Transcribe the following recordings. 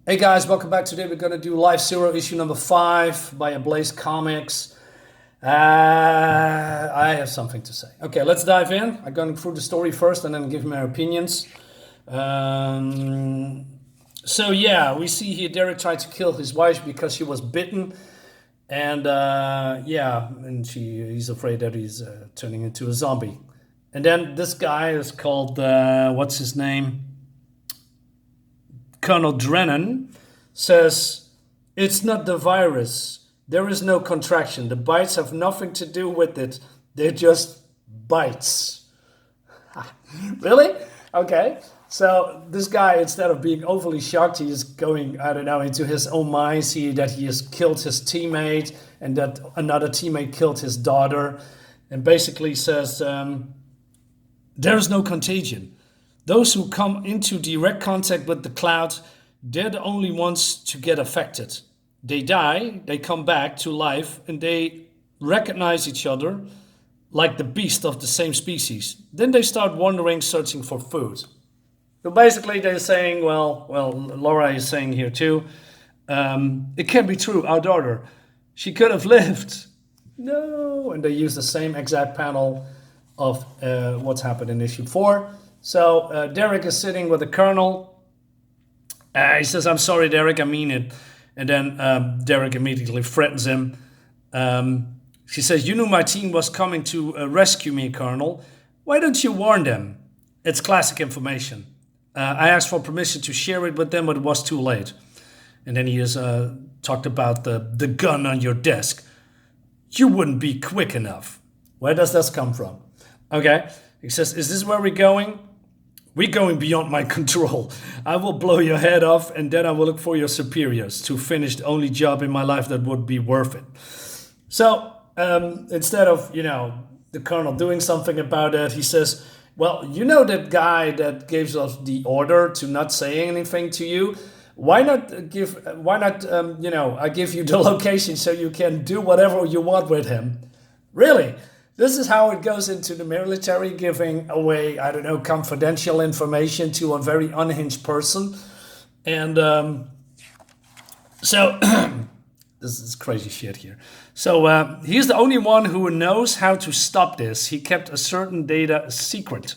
Hey guys, welcome back. Today we're going to do Life Zero issue number 5 by Ablaze Comics. I have something to say. Okay, let's dive in. I'm going through the story first and then give my opinions. Um, we see here Derek tried to kill his wife because she was bitten. And he's afraid that he's turning into a zombie. And then this guy is called, what's his name? Colonel Drennan says, it's not the virus. There is no contraction. The bites have nothing to do with it. They're just bites. Really? Okay. So this guy, instead of being overly shocked, he is going, I don't know, into his own mind, see that he has killed his teammate and that another teammate killed his daughter. And basically says, there is no contagion. Those who come into direct contact with the cloud, they're the only ones to get affected. They die, they come back to life, and they recognize each other like the beast of the same species. Then they start wandering, searching for food. So basically they're saying, well, Laura is saying here too, it can be true, our daughter, she could have lived. No, and they use the same exact panel of what's happened in issue 4. So Derek is sitting with the colonel. He says, I'm sorry, Derek, I mean it. And then Derek immediately threatens him. She says, you knew my team was coming to rescue me, Colonel. Why don't you warn them? It's classic information. I asked for permission to share it with them, but it was too late. And then he has talked about the gun on your desk. You wouldn't be quick enough. Where does this come from? Okay. He says, is this where we're going? We're going beyond my control. I will blow your head off and then I will look for your superiors to finish the only job in my life that would be worth it. So instead of, the colonel doing something about it, he says, well, you know that guy that gives us the order to not say anything to you? I give you the location so you can do whatever you want with him. Really? This is how it goes into the military, giving away, I don't know, confidential information to a very unhinged person. And this is crazy shit here. So he's the only one who knows how to stop this. He kept a certain data a secret.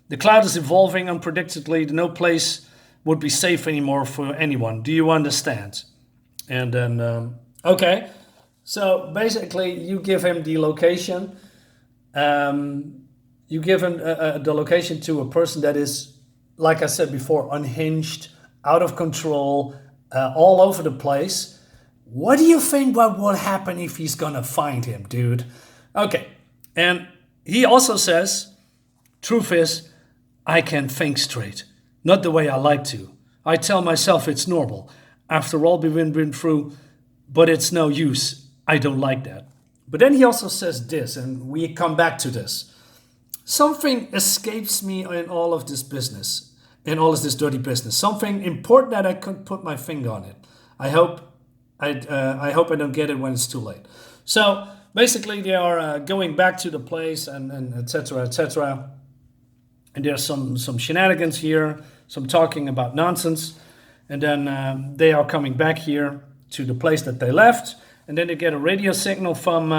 The cloud is evolving unpredictably. No place would be safe anymore for anyone. Do you understand? And then, okay. So basically, you give him the location. You give him the location to a person that is, like I said before, unhinged, out of control, all over the place. What do you think what will happen if he's gonna find him, dude? Okay, and he also says, truth is, I can't think straight. Not the way I like to. I tell myself it's normal. After all we've been through, but it's no use. I don't like that. But then he also says this, and we come back to this. Something escapes me in all of this business, in all of this dirty business. Something important that I couldn't put my finger on it. I hope I don't get it when it's too late. So basically, they are going back to the place, and etc. etc. And there's some shenanigans here, some talking about nonsense, and then they are coming back here to the place that they left. And then they get a radio signal from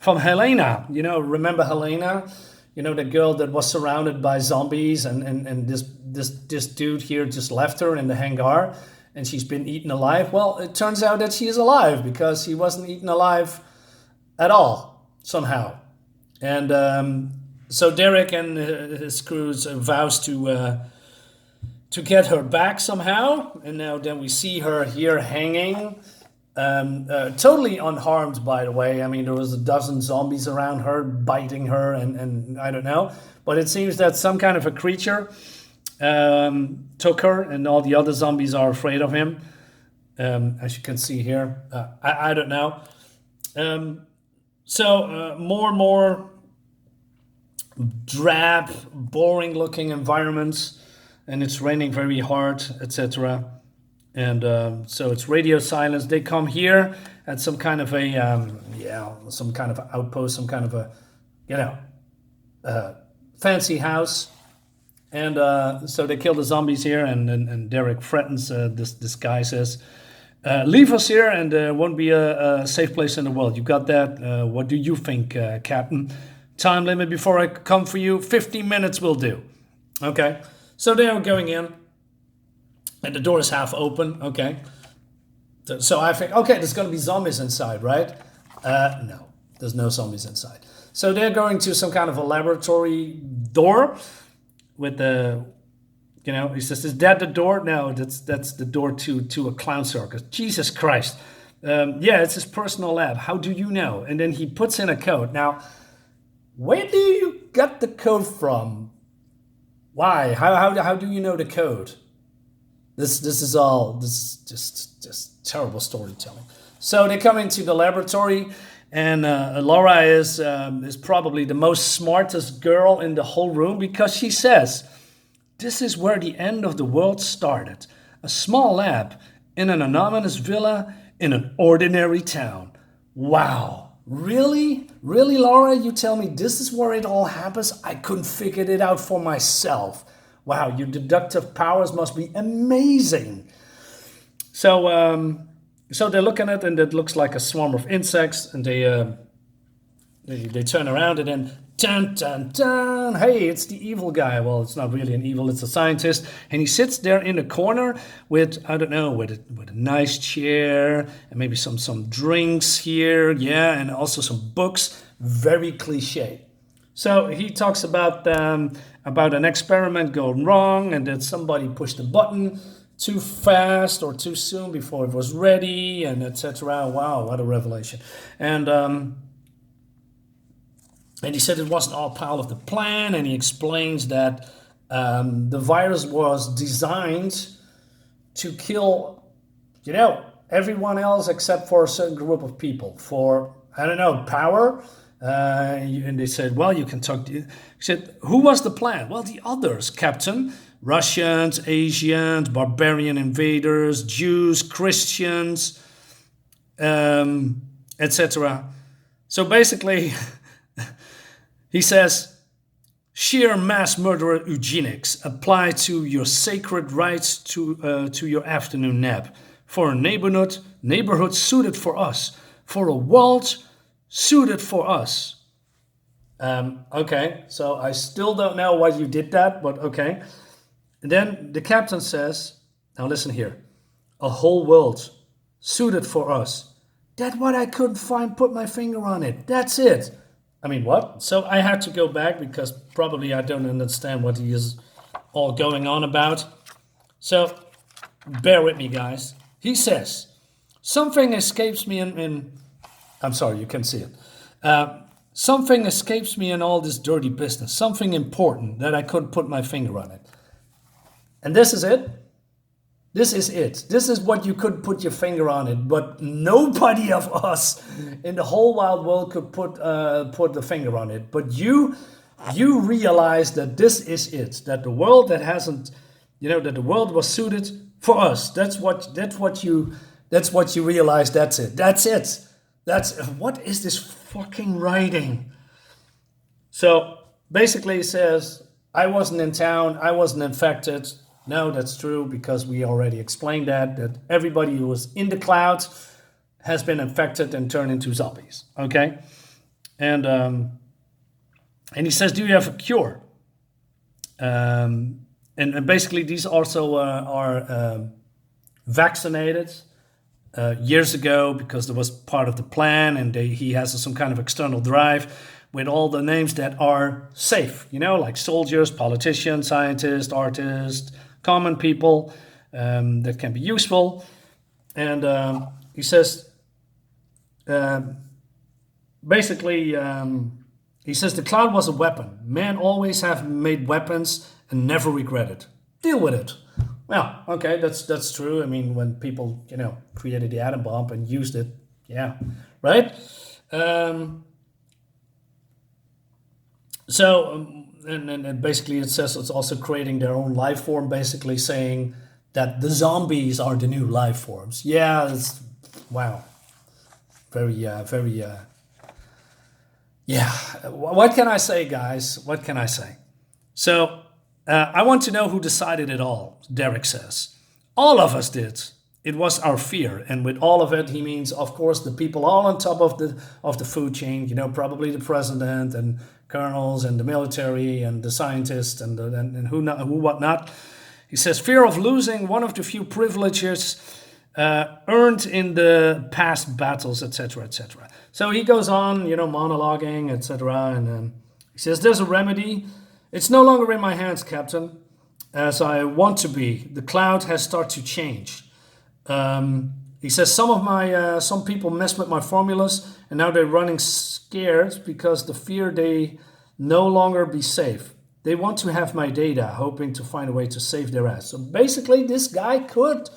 Helena. Remember Helena? The girl that was surrounded by zombies, and this dude here just left her in the hangar, and she's been eaten alive. Well, it turns out that she is alive because he wasn't eaten alive at all somehow. And so Derek and his crew vows to get her back somehow. And now then we see her here hanging. Totally unharmed, by the way. I mean, there was a dozen zombies around her, biting her, and I don't know. But it seems that some kind of a creature took her, and all the other zombies are afraid of him. As you can see here, I don't know. More and more drab, boring-looking environments, and it's raining very hard, etc. And so it's radio silence. They come here at some kind of a outpost, some kind of a fancy house. And so they kill the zombies here, and Derek threatens this guy, says, leave us here and there won't be a safe place in the world. You got that? What do you think, Captain? Time limit before I come for you? 15 minutes will do. Okay. So they are going in, and the door is half open. Okay. So I think, okay, there's going to be zombies inside, right? No, there's no zombies inside. So they're going to some kind of a laboratory door with the, he says, is that the door? No, that's the door to a clown circus. Jesus Christ. Yeah, it's his personal lab. How do you know? And then he puts in a code. Now, where do you get the code from? Why? How do you know the code? This is just terrible storytelling. So they come into the laboratory, and Laura is probably the most smartest girl in the whole room, because she says, this is where the end of the world started. A small lab in an anonymous villa in an ordinary town. Wow. Really? Really, Laura? You tell me this is where it all happens? I couldn't figure it out for myself. Wow, your deductive powers must be amazing. So they're looking at it, and it looks like a swarm of insects, and they turn around, and then dun dun dun, hey, it's the evil guy. Well, it's not really an evil, it's a scientist, and he sits there in a corner with, I don't know, with a nice chair and maybe some drinks here, yeah, and also some books. Very cliche. So he talks about an experiment going wrong, and that somebody pushed the button too fast or too soon before it was ready, and etc. Wow, what a revelation. And he said it wasn't all part of the plan, and he explains that the virus was designed to kill, everyone else except for a certain group of people for, I don't know, power. And they said, well, you can talk to... He said, who was the plan? Well, the others, Captain. Russians, Asians, barbarian invaders, Jews, Christians, etc. So basically, he says, sheer mass murderer eugenics apply to your sacred rights to your afternoon nap. For a neighborhood suited for us. For a world suited for us. Okay, so I still don't know why you did that, but okay. And then the captain says, now listen here, a whole world suited for us. That's what I couldn't put my finger on it. That's it. I mean, what? So I had to go back because probably I don't understand what he is all going on about. So bear with me, guys. He says, something escapes me in I'm sorry, you can see it. Something escapes me in all this dirty business. Something important that I couldn't put my finger on it. And this is it. This is it. This is what you could put your finger on it. But nobody of us in the whole wild world could put the finger on it. But you realize that this is it. That the world that hasn't, that the world was suited for us. That's what you realize. That's it. That's it. What is this fucking writing? So basically it says, I wasn't in town, I wasn't infected. No, that's true, because we already explained that everybody who was in the clouds has been infected and turned into zombies. Okay? And he says, do you have a cure? And basically these also are vaccinated years ago, because there was part of the plan, and he has some kind of external drive with all the names that are safe, like soldiers, politicians, scientists, artists, common people, that can be useful. And he says, basically, he says the cloud was a weapon. Men always have made weapons and never regretted. Deal with it. Well, okay, that's true. I mean, when people, created the atom bomb and used it, yeah, right? And basically it says it's also creating their own life form, basically saying that the zombies are the new life forms. Yeah, wow. Very, yeah. What can I say, guys? What can I say? So I want to know who decided it all, Derek says. All of us did. It was our fear. And with all of it, he means, of course, the people all on top of the food chain, probably the president and colonels and the military and the scientists and who whatnot. He says, fear of losing one of the few privileges earned in the past battles, etc., etc. So he goes on, monologuing, etc. And he says, there's a remedy. It's no longer in my hands, Captain, as I want to be. The cloud has started to change. He says, some people messed with my formulas, and now they're running scared because the fear they no longer be safe. They want to have my data, hoping to find a way to save their ass. So basically, this guy could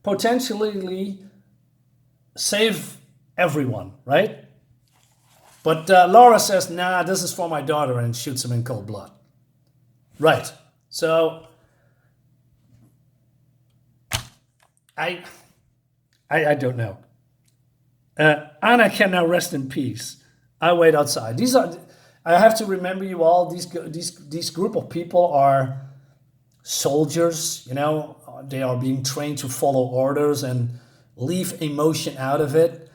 potentially save everyone, right? But Laura says, nah, this is for my daughter, and shoots him in cold blood. Right. So I don't know. Anna can now rest in peace. I wait outside. I have to remember you all. These group of people are soldiers. They are being trained to follow orders and leave emotion out of it.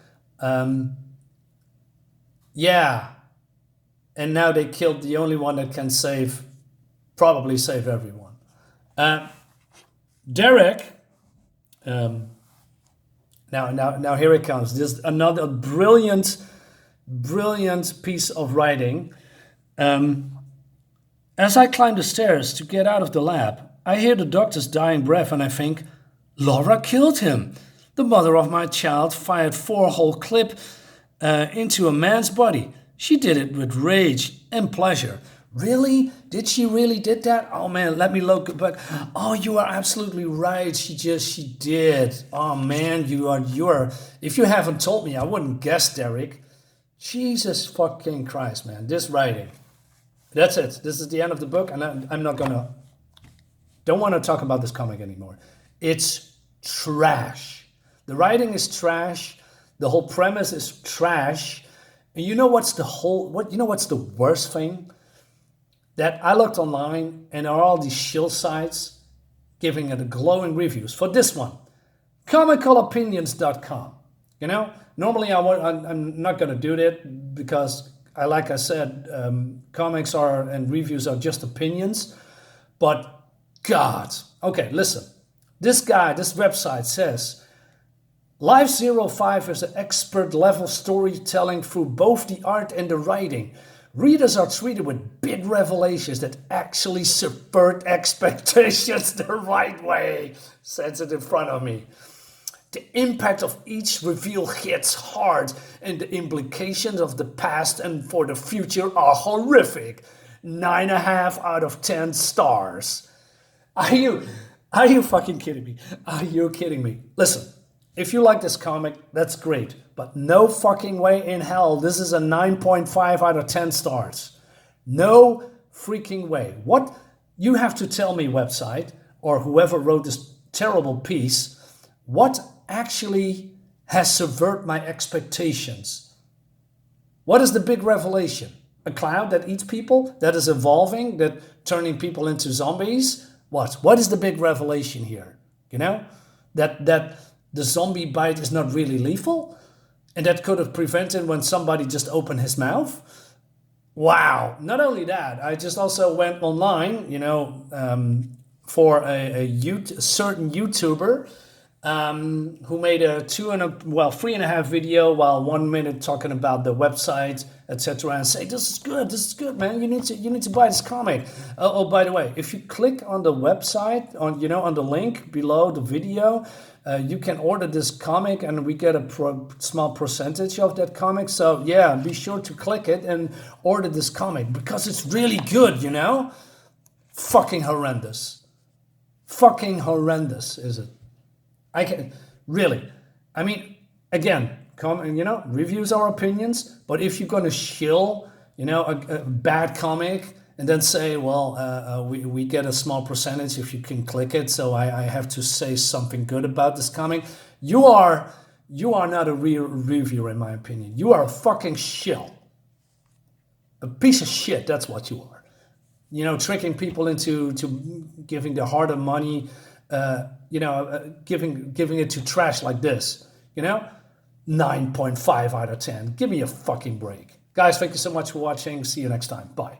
Yeah. And now they killed the only one that can probably save everyone. Derek. Now here it comes. This is another brilliant piece of writing. As I climb the stairs to get out of the lab, I hear the doctor's dying breath and I think, Laura killed him. The mother of my child fired 4-hole clip into a man's body. She did it with rage and pleasure. Really? Did she really did that? Oh man, let me look back. Oh, you are absolutely right. She did. Oh man, you are. If you haven't told me, I wouldn't guess, Derek. Jesus fucking Christ, man. This writing. That's it. This is the end of the book, and don't want to talk about this comic anymore. It's trash. The writing is trash. The whole premise is trash. And you know what's the worst thing? That I looked online and there are all these Shill sites giving it glowing reviews. For this one, comicalopinions.com. Normally I'm not going to do that because, like I said, comics and reviews are just opinions. But God, okay, listen. This website says, Life 05 is an expert level storytelling through both the art and the writing. Readers are treated with big revelations that actually subvert expectations the right way. Says it in front of me. The impact of each reveal hits hard, and the implications of the past and for the future are horrific. 9.5 out of 10 stars. Are you fucking kidding me? Are you kidding me? Listen, if you like this comic, that's great. But no fucking way in hell this is a 9.5 out of 10 stars. No freaking way. What? You have to tell me, website, or whoever wrote this terrible piece, what actually has subverted my expectations? What is the big revelation? A cloud that eats people? That is evolving? That turning people into zombies? What? What is the big revelation here? That the zombie bite is not really lethal? And that could have prevented when somebody just opened his mouth? Wow. Not only that, I just also went online, for a certain YouTuber who made a 3.5 video while 1 minute talking about the website, etc. and say, this is good, man. You need to buy this comic. Oh, by the way, if you click on the website, on the link below the video, you can order this comic and we get a small percentage of that comic. So yeah, be sure to click it and order this comic because it's really good, Fucking horrendous. Fucking horrendous, is it? Again, reviews are opinions, but if you're going to shill, a bad comic and then say, we get a small percentage if you can click it, so I have to say something good about this comic, you are not a real reviewer, in my opinion. You are a fucking shill. A piece of shit, that's what you are. tricking people into giving their hard-earned money, giving it to trash like this. 9.5 out of 10. Give me a fucking break. Guys, thank you so much for watching. See you next time. Bye.